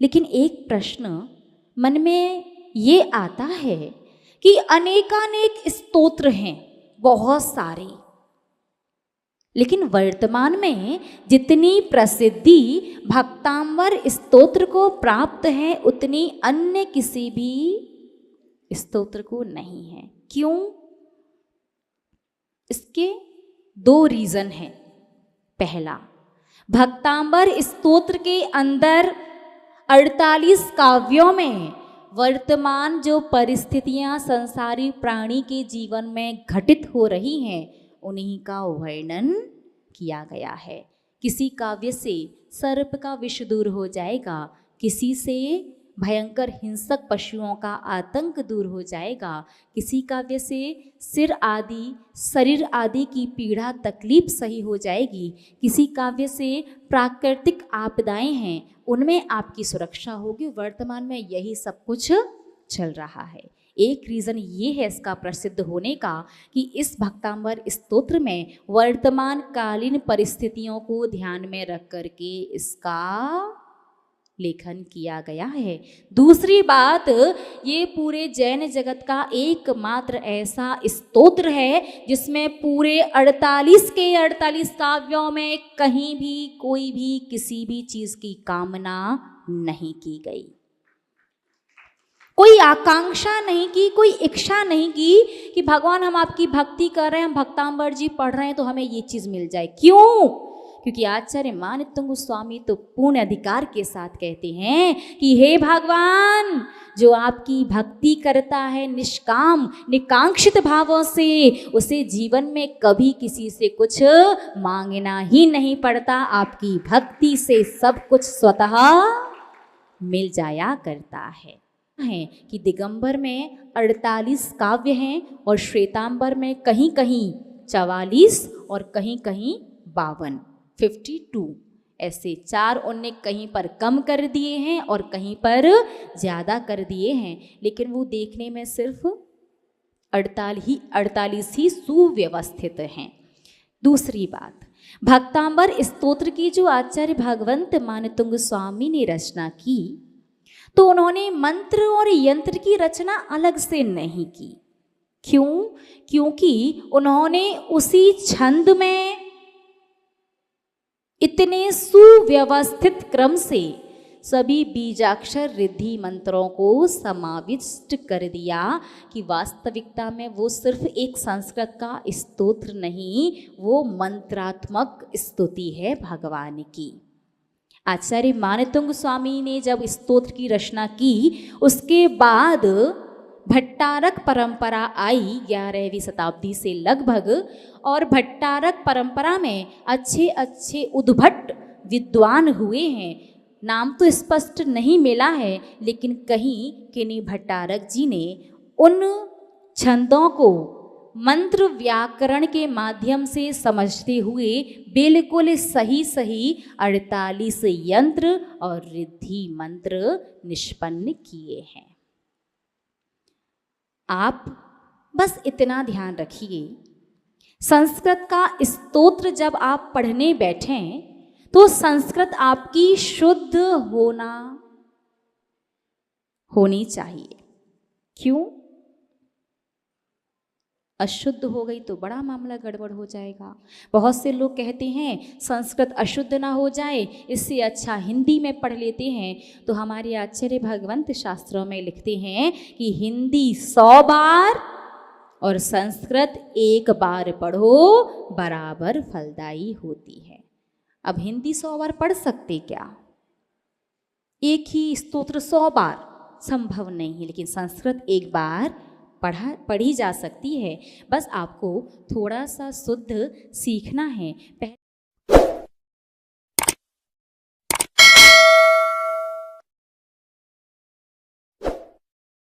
लेकिन एक प्रश्न मन में ये आता है कि अनेकानेक स्तोत्र हैं, बहुत सारे, लेकिन वर्तमान में जितनी प्रसिद्धि भक्तांबर स्तोत्र को प्राप्त है उतनी अन्य किसी भी स्तोत्र को नहीं है। क्यों? इसके दो रीजन हैं। पहला, भक्तांबर स्तोत्र के अंदर 48 काव्यों में वर्तमान जो परिस्थितियां संसारी प्राणी के जीवन में घटित हो रही हैं उन्हीं का वर्णन किया गया है। किसी काव्य से सर्प का विष दूर हो जाएगा, किसी से भयंकर हिंसक पशुओं का आतंक दूर हो जाएगा, किसी काव्य से सिर आदि शरीर आदि की पीड़ा तकलीफ सही हो जाएगी, किसी काव्य से प्राकृतिक आपदाएं हैं उनमें आपकी सुरक्षा होगी। वर्तमान में यही सब कुछ चल रहा है। एक रीज़न ये है इसका प्रसिद्ध होने का कि इस भक्तांबर स्तोत्र में वर्तमान कालीन परिस्थितियों को ध्यान में रख करके इसका लेखन किया गया है। दूसरी बात, ये पूरे जैन जगत का एकमात्र ऐसा स्तोत्र है जिसमें पूरे 48 के 48 काव्यों में कहीं भी कोई भी किसी भी चीज की कामना नहीं की गई, कोई आकांक्षा नहीं की, कोई इच्छा नहीं की कि भगवान हम आपकी भक्ति कर रहे हैं, हम भक्तांबर जी पढ़ रहे हैं तो हमें ये चीज मिल जाए। क्यों? क्योंकि आचार्य मानितुंग गोस्वामी तो पूर्ण अधिकार के साथ कहते हैं कि हे भगवान, जो आपकी भक्ति करता है निष्काम निकांक्षित भावों से, उसे जीवन में कभी किसी से कुछ मांगना ही नहीं पड़ता। आपकी भक्ति से सब कुछ स्वतः मिल जाया करता है कि दिगंबर में 48 काव्य हैं और श्वेतांबर में कहीं कहीं 44 और कहीं कहीं 52, 52 ऐसे 4 उनने कहीं पर कम कर दिए हैं और कहीं पर ज़्यादा कर दिए हैं, लेकिन वो देखने में सिर्फ 48 ही सुव्यवस्थित हैं। दूसरी बात, भक्तांबर स्तोत्र की जो आचार्य भगवंत मानितुंग गोस्वामी ने रचना की तो उन्होंने मंत्र और यंत्र की रचना अलग से नहीं की। क्यों? क्योंकि उन्होंने उसी छंद में इतने सुव्यवस्थित क्रम से सभी बीजाक्षर रिद्धि मंत्रों को समाविष्ट कर दिया कि वास्तविकता में वो सिर्फ एक संस्कृत का स्तोत्र नहीं, वो मंत्रात्मक स्तुति है भगवान की। आचार्य मानितुंग गोस्वामी ने जब स्तोत्र की रचना की उसके बाद भट्टारक परंपरा आई 11वीं शताब्दी से लगभग, और भट्टारक परंपरा में अच्छे अच्छे उद्भट विद्वान हुए हैं। नाम तो स्पष्ट नहीं मिला है, लेकिन कहीं किन्हीं भट्टारक जी ने उन छंदों को मंत्र व्याकरण के माध्यम से समझते हुए बिल्कुल सही सही 48 यंत्र और रिद्धि मंत्र निष्पन्न किए हैं। आप बस इतना ध्यान रखिए, संस्कृत का स्तोत्र जब आप पढ़ने बैठें तो संस्कृत आपकी शुद्ध होनी चाहिए। क्यों? अशुद्ध हो गई तो बड़ा मामला गड़बड़ हो जाएगा। बहुत से लोग कहते हैं संस्कृत अशुद्ध ना हो जाए, इससे अच्छा हिंदी में पढ़ लेते हैं। तो हमारे आचार्य भगवंत शास्त्रों में लिखते हैं कि हिंदी 100 बार और संस्कृत 1 बार पढ़ो बराबर फलदायी होती है। अब हिंदी 100 बार पढ़ सकते क्या? एक ही स्तोत्र 100 बार संभव नहीं है, लेकिन संस्कृत 1 बार पढ़ी जा सकती है। बस आपको थोड़ा सा शुद्ध सीखना है।